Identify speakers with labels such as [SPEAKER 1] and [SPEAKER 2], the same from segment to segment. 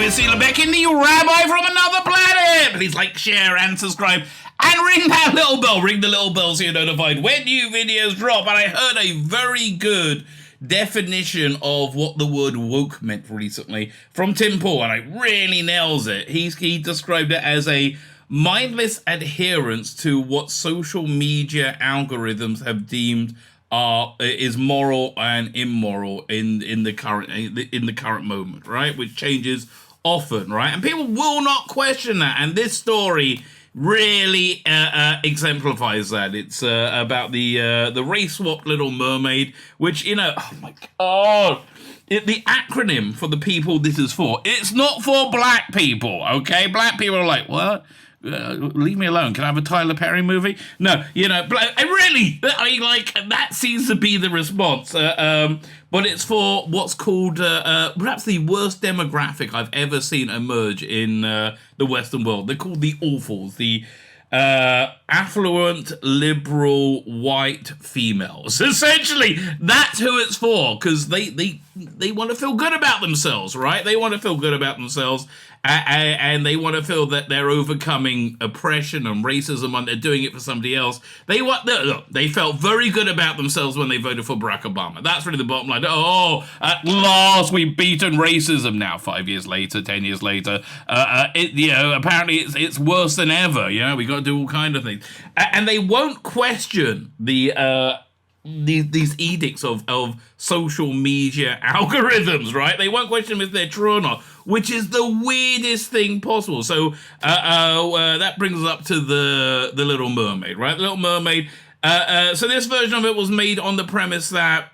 [SPEAKER 1] name is Tzvi Lebetkin, the Rabbi from another planet. Please like, share, and subscribe. And ring that little bell. Ring the little bell so you're notified when new videos drop. And I heard a very good definition of what the word woke meant recently from Tim Pool, and it really nails it. He described it as a mindless adherence to what social media algorithms have deemed is moral and immoral in the current moment, right? Which changes often, right? And people will not question that. And this story really exemplifies that. It's about the race-swapped Little Mermaid, which, oh my God, the acronym for the people this is for, it's not for black people, okay? Black people are like, what? Leave me alone. Can I have a Tyler Perry movie? No, that seems to be the response. But it's for what's called perhaps the worst demographic I've ever seen emerge in the Western world. They're called the awfuls, the affluent, liberal, white females. Essentially, that's who it's for, because they want to feel good about themselves, right? They want to feel good about themselves, and they want to feel that they're overcoming oppression and racism, and they're doing it for somebody else. They felt very good about themselves when they voted for Barack Obama. That's really the bottom line. Oh, at last we've beaten racism. Now, 5 years later, 10 years later, apparently it's worse than ever. We got to do all kind of things, and they won't question these edicts of social media algorithms, right? They won't question them if they're true or not, which is the weirdest thing possible. So that brings us up to the Little Mermaid, right? The Little Mermaid. So this version of it was made on the premise that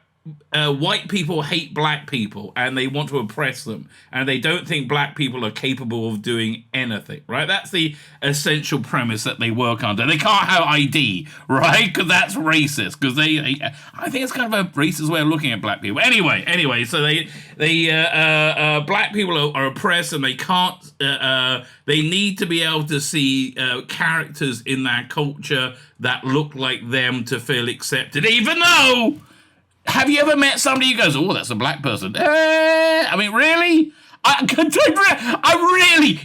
[SPEAKER 1] white people hate black people and they want to oppress them, and they don't think black people are capable of doing anything, right? That's the essential premise that they work under. They can't have ID, right? Because that's racist. Because I think it's kind of a racist way of looking at black people. Anyway, so black people are oppressed, and they can't. They need to be able to see characters in their culture that look like them to feel accepted, even though. Have you ever met somebody who goes, oh, that's a black person? I mean, really? I really,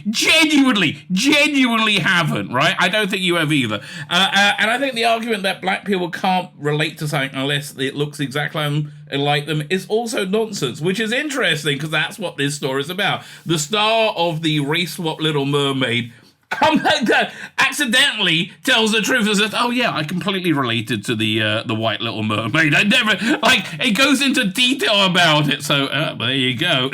[SPEAKER 1] genuinely haven't, right? I don't think you have either. And I think the argument that black people can't relate to something unless it looks exactly like them is also nonsense, which is interesting because that's what this story is about. The star of the race-swap Little Mermaid accidentally tells the truth and says, oh yeah, I completely related to the white Little Mermaid. I never, it goes into detail about it. So there you go.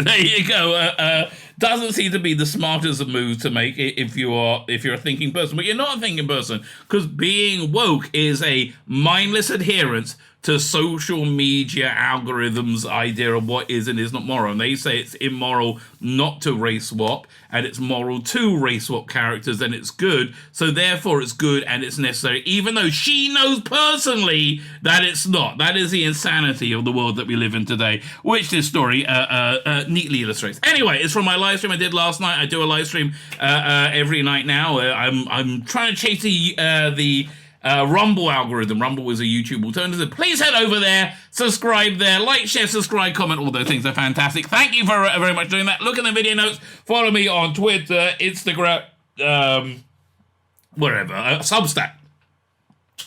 [SPEAKER 1] Doesn't seem to be the smartest of moves to make if you're a thinking person, but you're not a thinking person, because being woke is a mindless adherence to social media algorithms' idea of what is and is not moral. And they say it's immoral not to race swap, and it's moral to race swap characters, and it's good. So therefore it's good and it's necessary, even though she knows personally that it's not. That is the insanity of the world that we live in today, which this story neatly illustrates. Anyway, it's from my live stream I did last night. I do a live stream every night now. I'm trying to chase the Rumble algorithm. Rumble is a YouTube alternative. Please head over there, subscribe there, like, share, subscribe, comment, all those things are fantastic. Thank you for very much doing that. Look in the video notes. Follow me on Twitter, Instagram, wherever. Substack.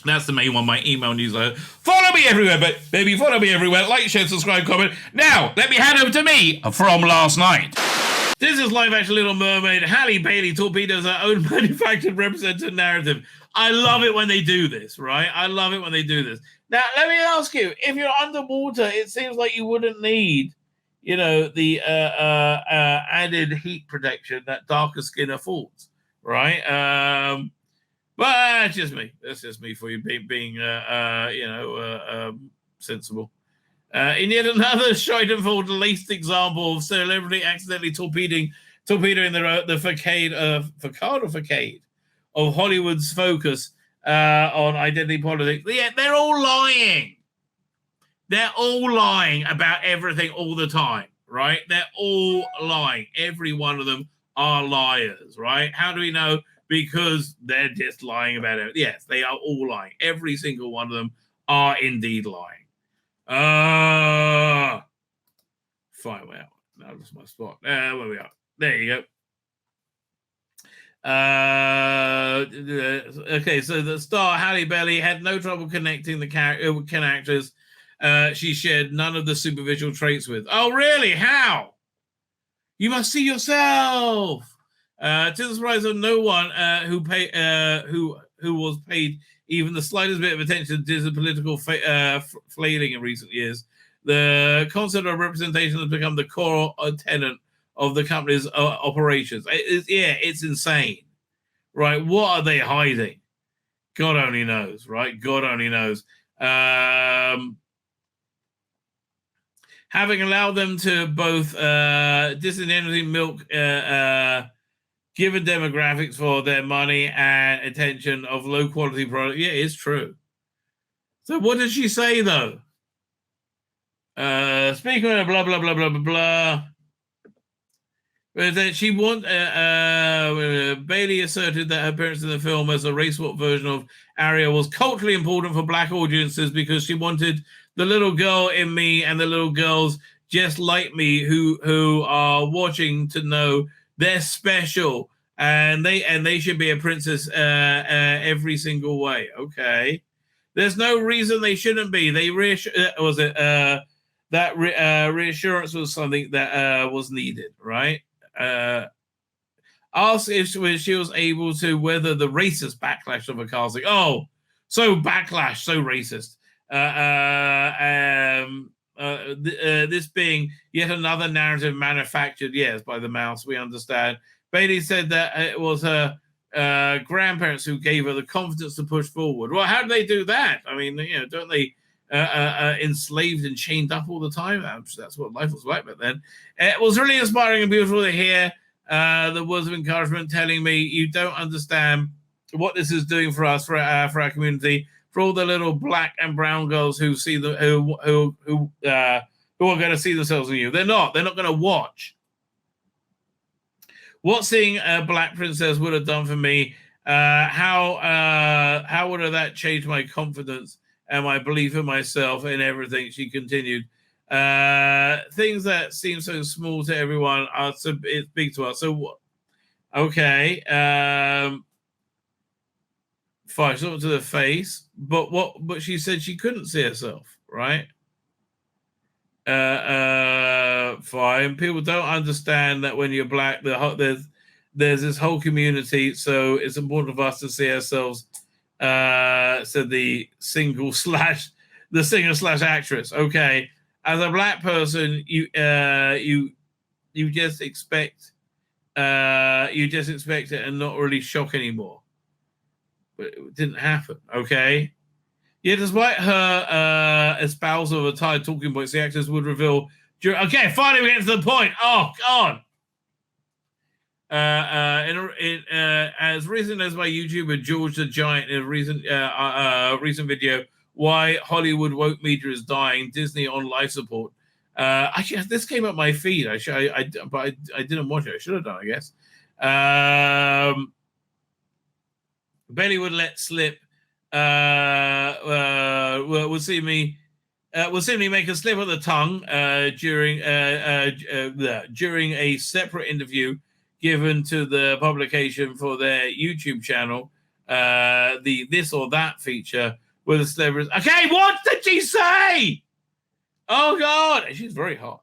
[SPEAKER 1] That's the main one, my email newsletter. Follow me everywhere, baby, follow me everywhere. Like, share, subscribe, comment. Now, let me hand over to me from last night. This is live action Little Mermaid. Halle Bailey Torpedoes, our own manufactured representative narrative. I love it when they do this, right? I love it when they do this. Now, let me ask you, if you're underwater, it seems like you wouldn't need, the added heat protection that darker skin affords, right? But that's just me. That's just me for you being sensible. In yet another Scheidenwald laced example of celebrity accidentally torpedoing the facade of Hollywood's focus on identity politics. Yeah, they're all lying. They're all lying about everything all the time, right? They're all lying. Every one of them are liars, right? How do we know? Because they're just lying about it. Yes, they are all lying. Every single one of them are indeed lying. Fine, well, that was my spot. Where we are. There you go. Okay, so the star Halle Berry had no trouble connecting the characters she shared none of the superficial traits with. Oh, really? How? You must see yourself. To the surprise of no one who was paid even the slightest bit of attention to the political flailing in recent years, the concept of representation has become the core tenet of the company's operations. It's insane, right? What are they hiding? God only knows, right? God only knows. Having allowed them to both disingenuously milk given demographics for their money and attention of low quality product. Yeah, it's true. So what did she say though? Speaking of blah blah blah blah blah blah. That she Bailey asserted that her appearance in the film as a race swap version of Aria was culturally important for black audiences because she wanted the little girl in me and the little girls just like me who are watching to know they're special and they should be a princess every single way. Okay, there's no reason they shouldn't be. They reassurance was something that was needed, right? Asked if she was able to weather the racist backlash of a casting. Oh, so backlash, so racist. This being yet another narrative manufactured, yes, by the mouse, we understand. Bailey said that it was her grandparents who gave her the confidence to push forward. Well, how do they do that? I mean, don't they enslaved and chained up all the time? That's what life was like back then. It was really inspiring and beautiful to hear the words of encouragement telling me you don't understand what this is doing for us, for our community, for all the little black and brown girls who see the who are going to see themselves in you. They're not going to watch. What seeing a black princess would have done for me, how would have that changed my confidence and my belief in myself and everything? She continued. Things that seem so small to everyone are so it's big to us. So, okay, fine. She looked to the face, but But she said she couldn't see herself, right? Fine. People don't understand that when you're black, there's this whole community, so it's important for us to see ourselves. Said the singer slash actress. Okay, as a black person, you just expect it and not really shock anymore. But it didn't happen. Okay. Yeah, despite her espousal of a tired talking points, the actors would reveal. Okay, finally we get to the point. Oh God. As recent as my YouTuber George the Giant in a recent video, why Hollywood woke media is dying, Disney on life support. Actually, this came up my feed. But I didn't watch it. I should have done, I guess. Bailey would let slip. Will see me make a slip of the tongue during a separate interview given to the publication for their YouTube channel, the This or That feature with the celebrities. Okay, what did she say? Oh God, she's very hot.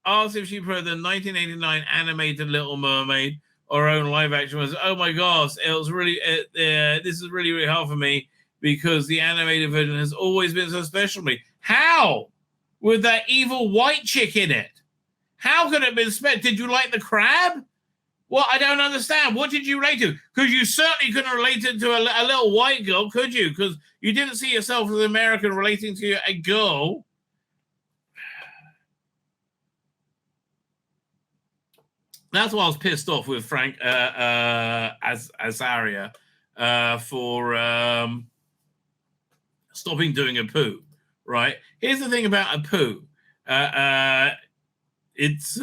[SPEAKER 1] Asked if she preferred the 1989 animated Little Mermaid or her own live action. Was oh my gosh, it was really this is really really hard for me because the animated version has always been so special to me. How? With that evil white chick in it? How could it have been special? Did you like the crab? Well, I don't understand. What did you relate to? Because you certainly couldn't relate it to a little white girl, could you? Because you didn't see yourself as an American relating to a girl. That's why I was pissed off with Frank Azaria for stopping doing a poo, right? Here's the thing about a poo. It's...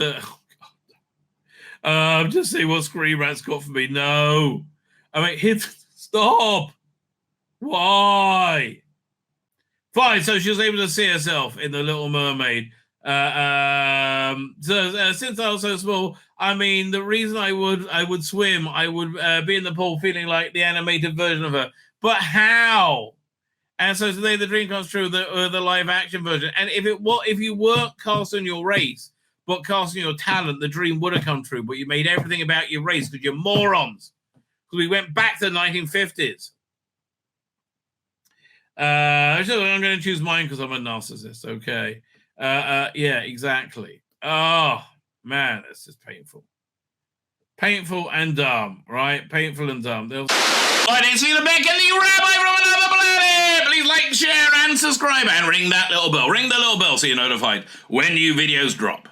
[SPEAKER 1] I'm just saying what Screen Rat's got for me. No. I mean, stop. Why? Fine, so she was able to see herself in The Little Mermaid. Since I was so small, I mean, the reason I would swim, I would be in the pool feeling like the animated version of her. But how? And so today the dream comes true, the live action version. And if you weren't casting your race, but casting your talent, the dream would have come true. But you made everything about your race because you're morons. Because we went back to the 1950s. So I'm going to choose mine because I'm a narcissist. Okay. Yeah, exactly. Oh, man, that's just painful. Painful and dumb, right? Painful and dumb. Right, it's Tzvi Lebetkin, the Rabbi from another planet. Please like, share, and subscribe, and ring that little bell. Ring the little bell so you're notified when new videos drop.